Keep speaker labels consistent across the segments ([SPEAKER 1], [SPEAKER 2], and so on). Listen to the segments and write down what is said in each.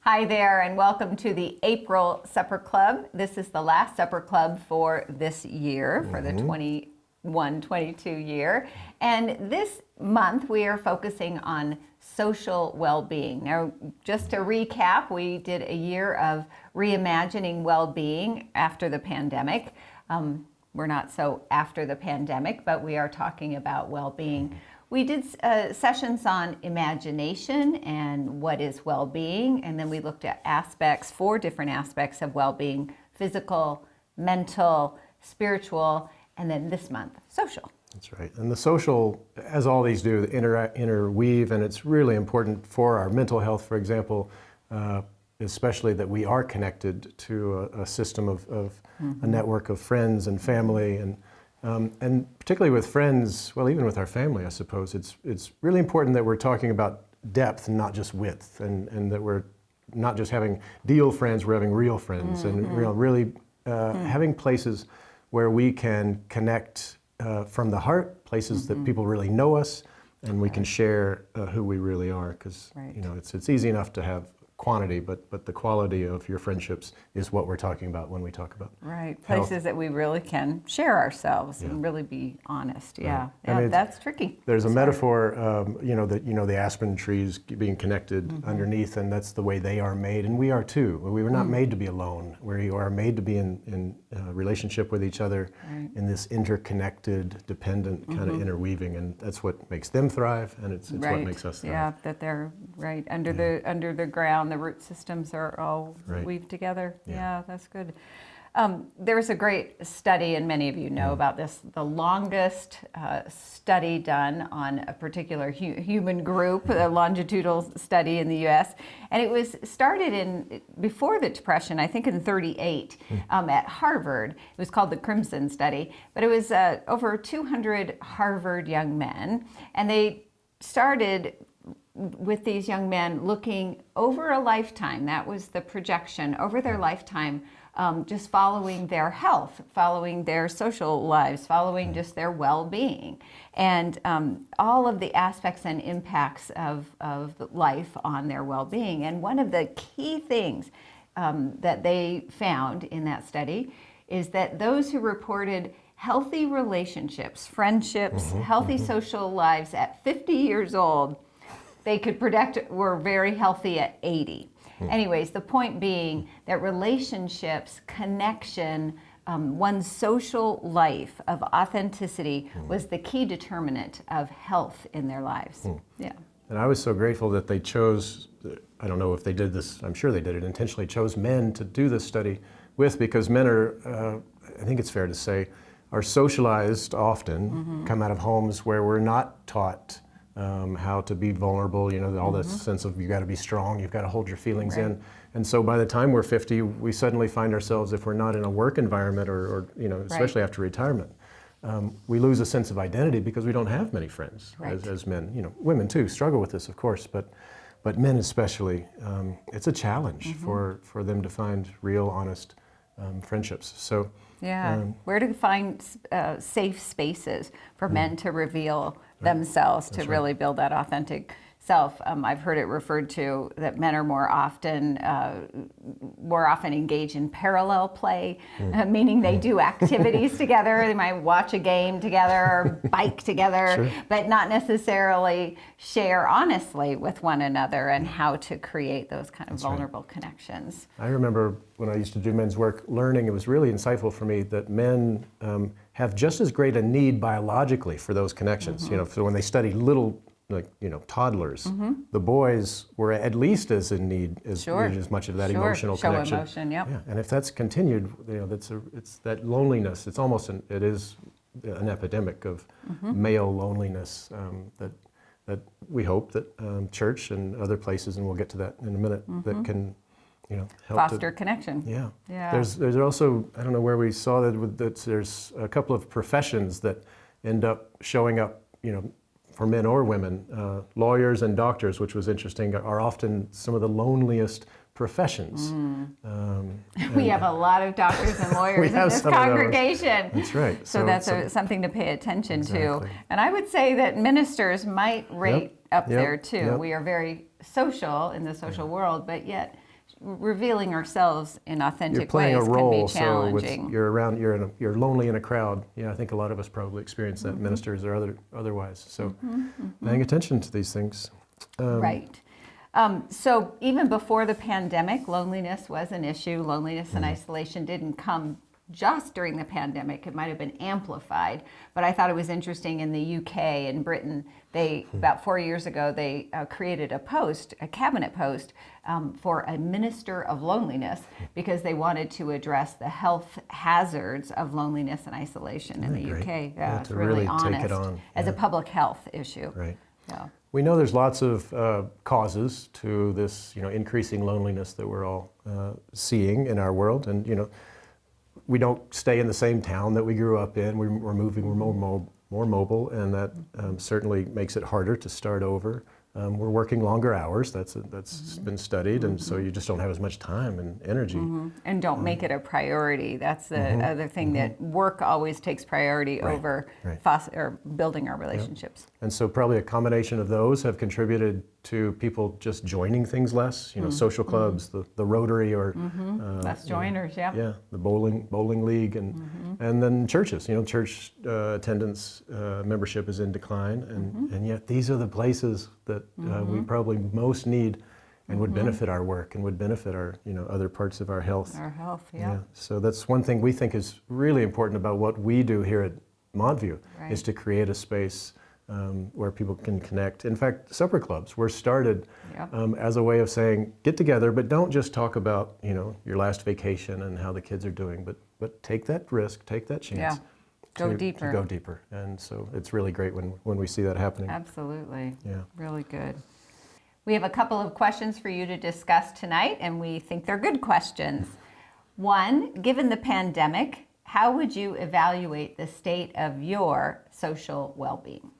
[SPEAKER 1] Hi there, and welcome to the April Supper Club. This is the last Supper Club for this year, for the 21-22 year. And this month we are focusing on social well-being. Now, just to recap, we did a year of reimagining well-being after the pandemic. We're not so after the pandemic, but we are talking about well-being. We did sessions on imagination and what is well-being, and then we looked at four different aspects of well-being: physical, mental, spiritual, and then this month, social.
[SPEAKER 2] That's right. And the social, as all these do, interweave, and it's really important for our mental health, for example, especially that we are connected to a system of a network of friends and family, and particularly with friends, well, even with our family, I suppose, it's really important that we're talking about depth and not just width, and that we're not just having deal friends, we're having real friends, and really having places where we can connect from the heart, places that people really know us, and we can share who we really are, because you know it's easy enough to have quantity, but the quality of your friendships is what we're talking about when we talk about
[SPEAKER 1] places
[SPEAKER 2] health.
[SPEAKER 1] that we really can share ourselves and really be honest.
[SPEAKER 2] Right.
[SPEAKER 1] That's tricky.
[SPEAKER 2] There's a metaphor, the aspen trees being connected underneath, and that's the way they are made, and we are too. We were not made to be alone. We are made to be in relationship with each other in this interconnected, dependent kind of interweaving, and that's what makes them thrive, and it's what makes us thrive.
[SPEAKER 1] Yeah, that they're under the ground. The root systems are all weaved together. Yeah, that's good. There's a great study, and many of you know about this, the longest study done on a particular human group, a longitudinal study in the U.S. And it was started before the Depression, I think in 1938, at Harvard. It was called the Crimson Study, but it was over 200 Harvard young men, and they started with these young men looking over a lifetime. That was the projection, over their lifetime, just following their health, following their social lives, following just their well-being, and all of the aspects and impacts of life on their well-being. And one of the key things that they found in that study is that those who reported healthy relationships, friendships, healthy social lives at 50 years old, they could predict were very healthy at 80. Anyways, the point being that relationships, connection, one's social life of authenticity was the key determinant of health in their lives. Yeah.
[SPEAKER 2] And I was so grateful that they chose, I don't know if they did this, I'm sure they did it intentionally, chose men to do this study with, because men are, I think it's fair to say, are socialized often, come out of homes where we're not taught how to be vulnerable, all this sense of you got to be strong, you've got to hold your feelings in. And so by the time we're 50, we suddenly find ourselves, if we're not in a work environment or especially after retirement, we lose a sense of identity because we don't have many friends as men. Women too struggle with this, of course, but men especially, it's a challenge for them to find real, honest friendships. So
[SPEAKER 1] where to find safe spaces for men to reveal themselves, to really build that authentic self. I've heard it referred to that men are more often engaged in parallel play, meaning they do activities together. They might watch a game together or bike together, but not necessarily share honestly with one another and how to create those kind of vulnerable connections.
[SPEAKER 2] I remember when I used to do men's work, learning, it was really insightful for me that men have just as great a need biologically for those connections. So when they study little, toddlers, the boys were at least as in need as much of that emotional connection.
[SPEAKER 1] Emotion,
[SPEAKER 2] Yeah, and if that's continued, it's that loneliness. It's almost it is an epidemic of male loneliness that we hope that church and other places, and we'll get to that in a minute, that can help
[SPEAKER 1] foster connection.
[SPEAKER 2] Yeah. There's also, I don't know where we saw that there's a couple of professions that end up showing up, for men or women. Lawyers and doctors, which was interesting, are often some of the loneliest professions.
[SPEAKER 1] We have a lot of doctors and lawyers in this congregation.
[SPEAKER 2] That's right.
[SPEAKER 1] So that's something to pay attention to. And I would say that ministers might rate up there too. We are very social in the social world, but yet revealing ourselves in authentic
[SPEAKER 2] You're playing
[SPEAKER 1] ways
[SPEAKER 2] a role,
[SPEAKER 1] can be
[SPEAKER 2] so
[SPEAKER 1] challenging.
[SPEAKER 2] you're lonely in a crowd. Yeah, I think a lot of us probably experience that, ministers or otherwise. So paying attention to these things.
[SPEAKER 1] Right. So even before the pandemic, loneliness was an issue. Loneliness and isolation didn't come just during the pandemic. It might have been amplified. But I thought it was interesting in the UK and Britain, about 4 years ago, they created a cabinet post for a minister of loneliness because they wanted to address the health hazards of loneliness and isolation in the
[SPEAKER 2] Great.
[SPEAKER 1] UK.
[SPEAKER 2] Yeah,
[SPEAKER 1] it's
[SPEAKER 2] to
[SPEAKER 1] really
[SPEAKER 2] really
[SPEAKER 1] honest
[SPEAKER 2] take it on.
[SPEAKER 1] as a
[SPEAKER 2] Yeah.
[SPEAKER 1] public health issue.
[SPEAKER 2] Right.
[SPEAKER 1] Yeah.
[SPEAKER 2] We know there's lots of causes to this, increasing loneliness that we're all seeing in our world, and we don't stay in the same town that we grew up in. We're moving, we're more mobile, and that certainly makes it harder to start over. We're working longer hours. That's been studied, and so you just don't have as much time and energy.
[SPEAKER 1] And don't make it a priority. That's the other thing, that work always takes priority over or building our relationships.
[SPEAKER 2] And so probably a combination of those have contributed to people just joining things less, social clubs, the Rotary, or
[SPEAKER 1] Less joiners, yeah.
[SPEAKER 2] yeah, the bowling league, and then churches. Church attendance membership is in decline, and yet these are the places that we probably most need and would benefit our work and would benefit our other parts of our health.
[SPEAKER 1] Our health, yeah.
[SPEAKER 2] So that's one thing we think is really important about what we do here at Montview, is to create a space where people can connect. In fact, supper clubs were started as a way of saying, get together, but don't just talk about your last vacation and how the kids are doing, but take that risk, take that chance.
[SPEAKER 1] Go
[SPEAKER 2] to
[SPEAKER 1] deeper.
[SPEAKER 2] go deeper. And so it's really great when we see that happening.
[SPEAKER 1] Absolutely.
[SPEAKER 2] Yeah.
[SPEAKER 1] Really good. We have a couple of questions for you to discuss tonight, and we think they're good questions. One, given the pandemic, how would you evaluate the state of your social well-being?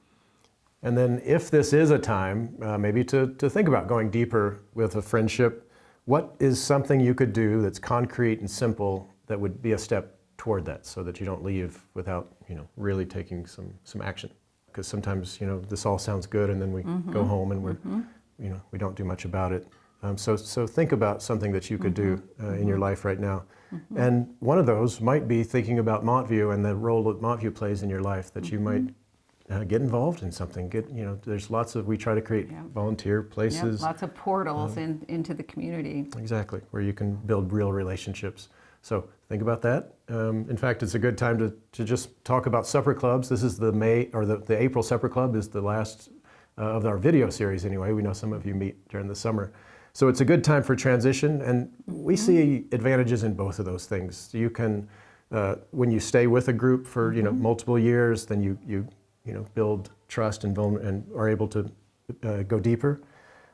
[SPEAKER 2] And then if this is a time, maybe to think about going deeper with a friendship, what is something you could do that's concrete and simple that would be a step toward that, so that you don't leave without really taking some action? Because sometimes this all sounds good, and then we go home and we don't do much about it. So think about something that you could do in your life right now. And one of those might be thinking about Montview and the role that Montview plays in your life, that you might get involved in something. There's lots of, we try to create volunteer places.
[SPEAKER 1] Lots of portals into the community.
[SPEAKER 2] Exactly, where you can build real relationships. So think about that. In fact, it's a good time to just talk about supper clubs. This is the April supper club is the last of our video series anyway. We know some of you meet during the summer. So it's a good time for transition, and we see advantages in both of those things. You can, when you stay with a group for multiple years, then you build trust and are able to go deeper.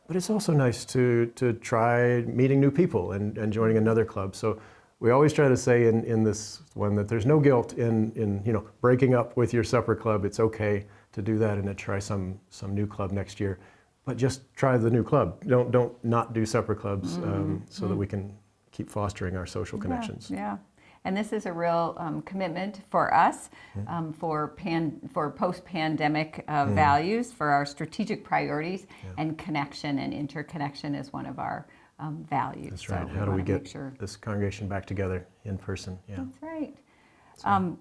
[SPEAKER 2] But it's also nice to try meeting new people and joining another club. So we always try to say in this one that there's no guilt in breaking up with your supper club. It's okay to do that and to try some new club next year. But just try the new club. Don't not do supper clubs so that we can keep fostering our social connections.
[SPEAKER 1] Yeah. And this is a real commitment for us for post-pandemic values, for our strategic priorities, and connection and interconnection is one of our values.
[SPEAKER 2] That's right.
[SPEAKER 1] So
[SPEAKER 2] how do we get this congregation back together in person? Yeah.
[SPEAKER 1] That's right.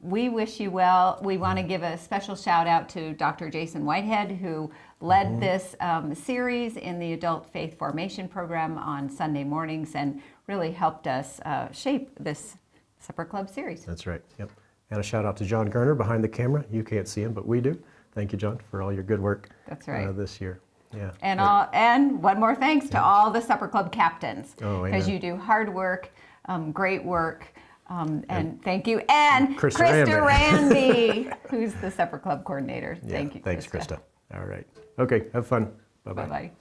[SPEAKER 1] We wish you well. We want to give a special shout out to Dr. Jason Whitehead, who led this series in the Adult Faith Formation Program on Sunday mornings and really helped us shape this Supper Club series.
[SPEAKER 2] That's right. Yep. And a shout out to John Gerner behind the camera. You can't see him, but we do. Thank you, John, for all your good work.
[SPEAKER 1] That's right.
[SPEAKER 2] This year. Yeah.
[SPEAKER 1] And one more thanks to all the Supper Club captains,
[SPEAKER 2] because
[SPEAKER 1] you do hard work, great work. And thank you. And
[SPEAKER 2] Krista
[SPEAKER 1] Randy, who's the Supper Club coordinator. Thank you,
[SPEAKER 2] Thanks, Krista. All right. Okay, have fun. Bye-bye.
[SPEAKER 1] Bye-bye.